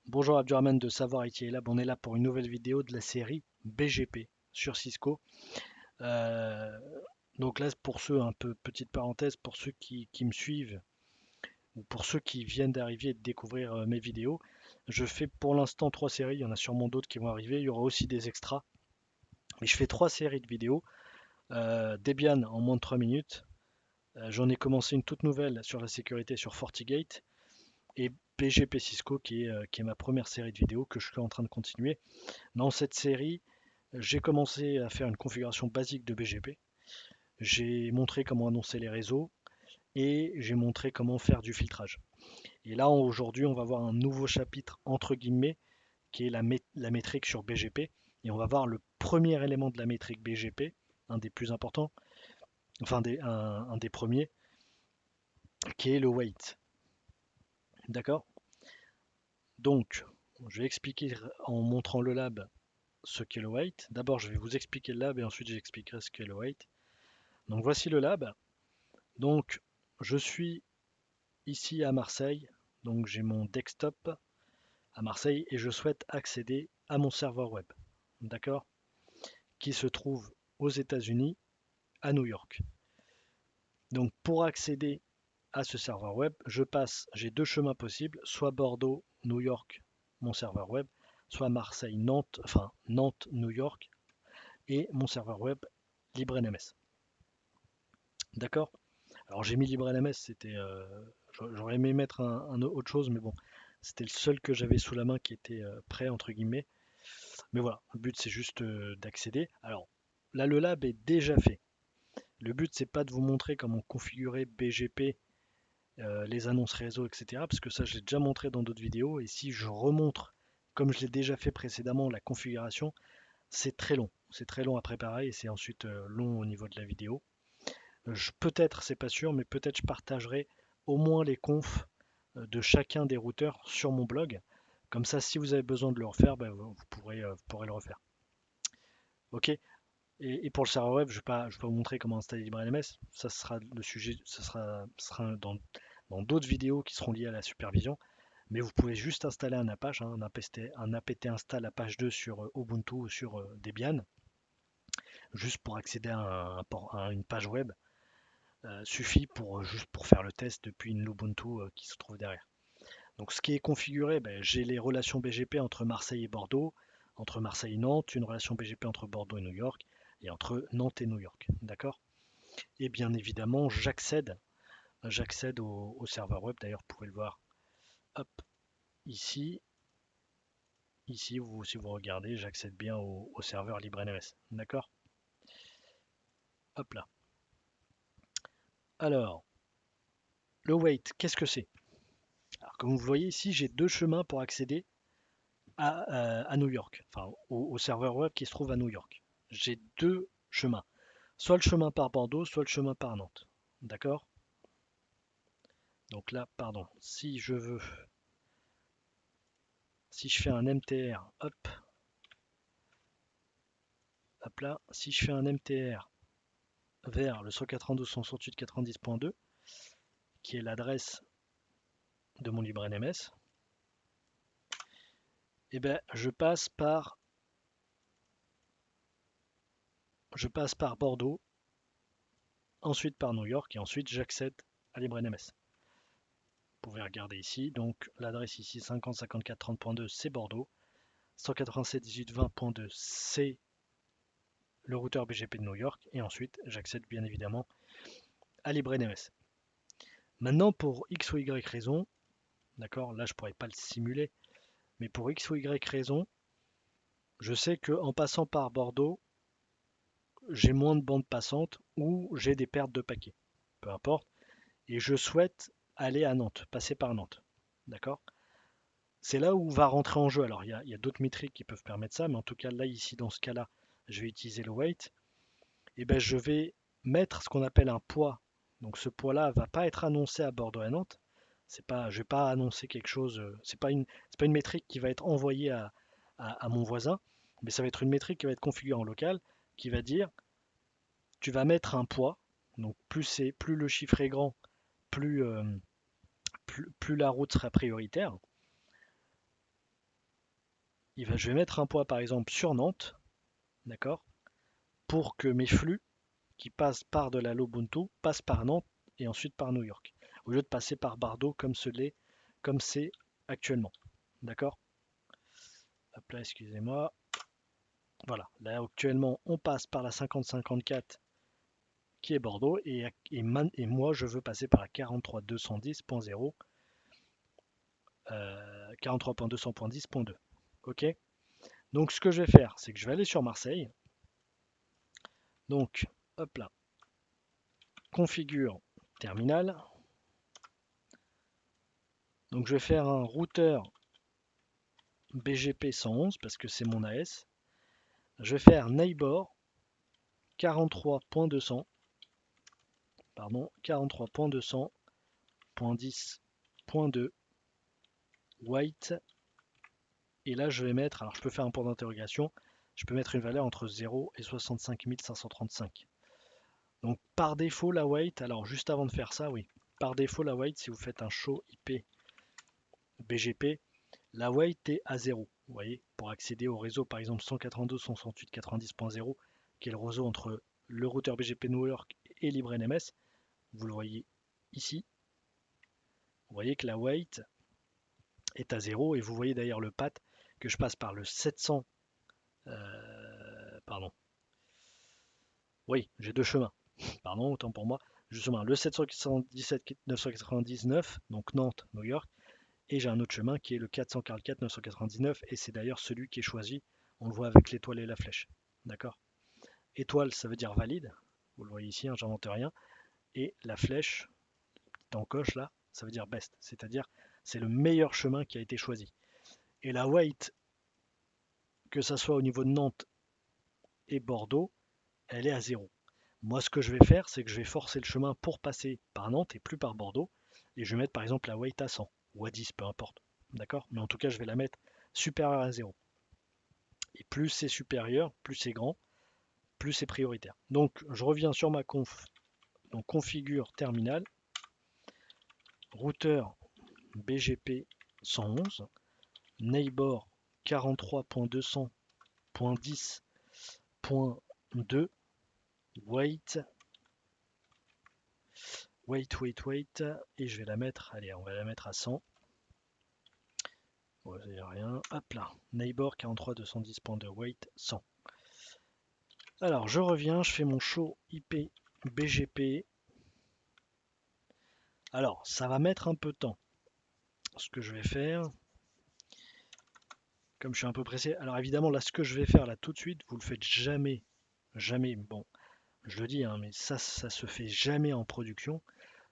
Bonjour Abdurrahman de Savoir IT Lab, on est là pour une nouvelle vidéo de la série BGP sur Cisco. Euh, donc là, pour ceux, un peu petite parenthèse, pour ceux qui me suivent ou pour ceux qui viennent d'arriver et de découvrir mes vidéos, je fais pour l'instant trois séries, il y en a sûrement d'autres qui vont arriver, il y aura aussi des extras. Mais je fais trois séries de vidéos. Debian en moins de 3 minutes, j'en ai commencé une toute nouvelle sur la sécurité sur FortiGate et BGP Cisco qui est ma première série de vidéos que je suis en train de continuer. Dans cette série, j'ai commencé à faire une configuration basique de BGP. J'ai montré comment annoncer les réseaux et j'ai montré comment faire du filtrage. Et là, aujourd'hui, on va voir un nouveau chapitre entre guillemets qui est la métrique sur BGP. Et on va voir le premier élément de la métrique BGP, un des plus importants, enfin un des premiers, qui est le weight. D'accord? Donc, je vais expliquer en montrant le lab ce qu'est le weight. D'abord, je vais vous expliquer le lab et ensuite j'expliquerai ce qu'est le weight. Donc voici le lab. Donc je suis ici à Marseille. Donc j'ai mon desktop à Marseille et je souhaite accéder à mon serveur web. D'accord? Qui se trouve aux États-Unis, à New York. Donc pour accéder à ce serveur web, j'ai deux chemins possibles, soit Bordeaux, New York, mon serveur web, soit Marseille, Nantes, enfin Nantes, New York et mon serveur web LibreNMS. D'accord? Alors j'ai mis LibreNMS, j'aurais aimé mettre autre chose, mais bon, c'était le seul que j'avais sous la main qui était prêt entre guillemets. Mais voilà, le but c'est juste d'accéder. Alors là le lab est déjà fait. Le but c'est pas de vous montrer comment configurer BGP, les annonces réseau, etc. Parce que ça je l'ai déjà montré dans d'autres vidéos. Et si je remontre, comme je l'ai déjà fait précédemment, la configuration, c'est très long. C'est très long à préparer et c'est ensuite long au niveau de la vidéo. Peut-être, c'est pas sûr, mais peut-être je partagerai au moins les confs de chacun des routeurs sur mon blog. Comme ça, si vous avez besoin de le refaire, ben, vous pourrez le refaire. Ok? Et pour le serveur web, je vais pas vous montrer comment installer LibreNMS. Ça sera le sujet, ça sera dans d'autres vidéos qui seront liées à la supervision. Mais vous pouvez juste installer un Apache, hein, un apt install Apache 2 sur Ubuntu ou sur Debian, juste pour accéder à une page web. Suffit pour juste pour faire le test depuis une Ubuntu qui se trouve derrière. Donc ce qui est configuré, ben, j'ai les relations BGP entre Marseille et Bordeaux, entre Marseille et Nantes, une relation BGP entre Bordeaux et New York, et entre Nantes et New York. D'accord? Et bien évidemment, j'accède au serveur web. D'ailleurs, vous pouvez le voir. Hop, ici, si vous regardez, j'accède bien au serveur LibreNMS. D'accord? Hop là. Alors, le wait, qu'est-ce que c'est? Alors, comme vous voyez ici, j'ai deux chemins pour accéder à New York, enfin au serveur web qui se trouve à New York. J'ai deux chemins, soit le chemin par Bordeaux, soit le chemin par Nantes. D'accord? Donc là, pardon, si je fais un MTR, hop là, si je fais un MTR vers le 192.168.90.2, qui est l'adresse de mon LibreNMS, et ben je passe par Bordeaux, ensuite par New York et ensuite j'accède à LibreNMS. Vous pouvez regarder ici, donc l'adresse ici 505430.2 c'est Bordeaux, 187.18.20.2 c'est le routeur BGP de New York et ensuite j'accède bien évidemment à LibreNMS. Maintenant pour X ou Y raison, d'accord, là je pourrais pas le simuler, mais pour X ou Y raison, je sais qu'en passant par Bordeaux, j'ai moins de bandes passantes ou j'ai des pertes de paquets, peu importe, et je souhaite aller à Nantes, passer par Nantes, d'accord. C'est là où va rentrer en jeu. Alors, il y a d'autres métriques qui peuvent permettre ça, mais en tout cas, là, ici, dans ce cas-là, je vais utiliser le weight. Et ben, je vais mettre ce qu'on appelle un poids. Donc, ce poids-là va pas être annoncé à Bordeaux et à Nantes. Je vais pas annoncer quelque chose. C'est pas une métrique qui va être envoyée à mon voisin, mais ça va être une métrique qui va être configurée en local, qui va dire, tu vas mettre un poids. Donc, plus le chiffre est grand, plus, plus la route sera prioritaire. je vais mettre un poids par exemple sur Nantes, d'accord, pour que mes flux qui passent par de la Lubuntu passent par Nantes et ensuite par New York, au lieu de passer par Bordeaux comme c'est actuellement. D'accord? Hop là, excusez-moi. Voilà, là actuellement on passe par la 5054 qui est Bordeaux et moi je veux passer par la 43210.0, 43.200.10.2. Ok? Donc ce que je vais faire, c'est que je vais aller sur Marseille. Donc, hop là, configure terminal. Donc je vais faire un routeur BGP 111 parce que c'est mon AS. Je vais faire neighbor 43.200, pardon, 43.200.10.2 white. Et là je vais mettre, alors je peux faire un point d'interrogation, je peux mettre une valeur entre 0 et 65 535. Donc par défaut la white, alors juste avant de faire ça, oui, par défaut la white, si vous faites un show IP BGP, la white est à 0. Vous voyez, pour accéder au réseau par exemple 192.168.90.0, qui est le réseau entre le routeur BGP New York et LibreNMS, vous le voyez ici. Vous voyez que la white est à 0 et vous voyez d'ailleurs le path que je passe par le 700. Pardon. Oui, j'ai deux chemins. Pardon, autant pour moi. Justement, le 717 999, donc Nantes, New York, et j'ai un autre chemin qui est le 444 999, et c'est d'ailleurs celui qui est choisi. On le voit avec l'étoile et la flèche. D'accord? Étoile, ça veut dire valide. Vous le voyez ici, hein, j'invente rien. Et la flèche, en coche là, ça veut dire best. C'est-à-dire, c'est le meilleur chemin qui a été choisi. Et la white, que ça soit au niveau de Nantes et Bordeaux, elle est à 0. Moi, ce que je vais faire, c'est que je vais forcer le chemin pour passer par Nantes et plus par Bordeaux. Et je vais mettre par exemple la weight à 100 ou à 10, peu importe. D'accord? Mais en tout cas, je vais la mettre supérieure à 0. Et plus c'est supérieur, plus c'est grand, plus c'est prioritaire. Donc, je reviens sur ma conf. Donc, configure terminal, routeur BGP 111, neighbor 43.200.10.2, wait, et je vais la mettre, allez, on va la mettre à 100. Bon, il n'y a rien, hop là, neighbor 43.210.2, wait 100. Alors, je reviens, je fais mon show IP BGP. Alors, ça va mettre un peu de temps. Ce que je vais faire, comme je suis un peu pressé, alors évidemment, là, ce que je vais faire là tout de suite, vous le faites jamais, jamais, bon, je le dis, hein, mais ça se fait jamais en production.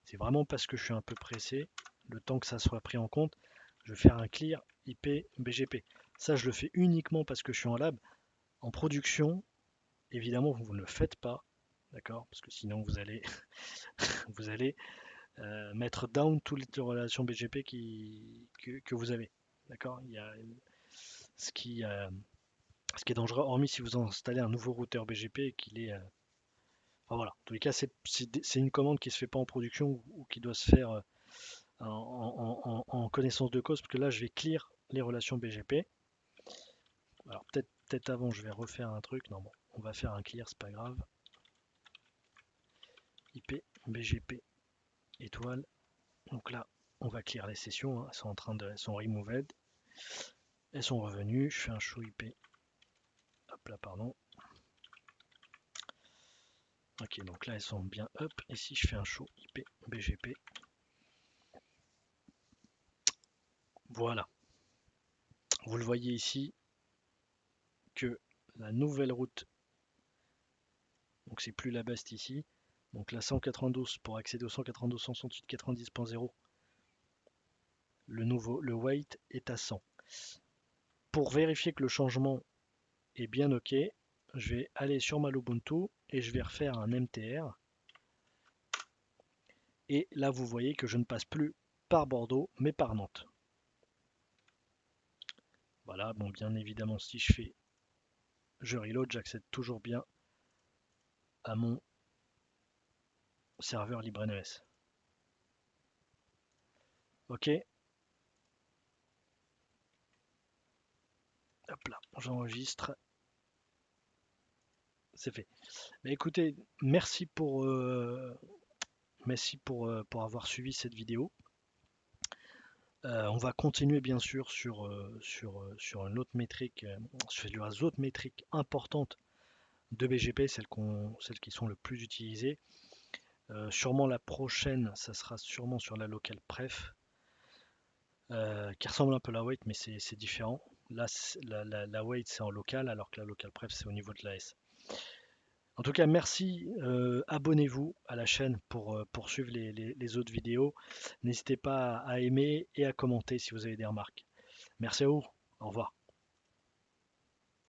C'est vraiment parce que je suis un peu pressé, le temps que ça soit pris en compte. Je vais faire un clear IP BGP. Ça, je le fais uniquement parce que je suis en lab. En production, évidemment, vous ne le faites pas, d'accord? Parce que sinon, vous allez mettre down toutes les relations BGP que vous avez, d'accord? Il y a ce qui est dangereux, hormis si vous installez un nouveau routeur BGP et qu'il est enfin, voilà, en tous les cas, c'est une commande qui ne se fait pas en production ou qui doit se faire en connaissance de cause, parce que là, je vais clear les relations BGP. Alors, peut-être avant, je vais refaire un truc. Non, bon, on va faire un clear, c'est pas grave. IP, BGP, étoile. Donc là, on va clear les sessions. Hein. Elles sont removed. Elles sont revenues. Je fais un show IP. Hop là, pardon. Ok, donc là, elles sont bien up. Et si je fais un show IP, BGP. Voilà. Vous le voyez ici que la nouvelle route, donc c'est plus la best ici, donc la 192 pour accéder au 192.168.90.0, le weight est à 100. Pour vérifier que le changement est bien ok, je vais aller sur ma Lubuntu et je vais refaire un MTR. Et là vous voyez que je ne passe plus par Bordeaux mais par Nantes. Voilà, bon bien évidemment si je reload, j'accède toujours bien à mon serveur LibreNES. Ok, Hop là, j'enregistre, c'est fait. Bah, écoutez, merci pour avoir suivi cette vidéo. On va continuer bien sûr sur une autre métrique, sur les autres métriques importantes de BGP, celles qui sont le plus utilisées. Sûrement la prochaine, ça sera sûrement sur la local pref, qui ressemble un peu à la wait, mais c'est différent. Là, la wait c'est en local, alors que la local pref c'est au niveau de l'AS. En tout cas, merci. Abonnez-vous à la chaîne pour suivre les autres vidéos. N'hésitez pas à aimer et à commenter si vous avez des remarques. Merci à vous. Au revoir.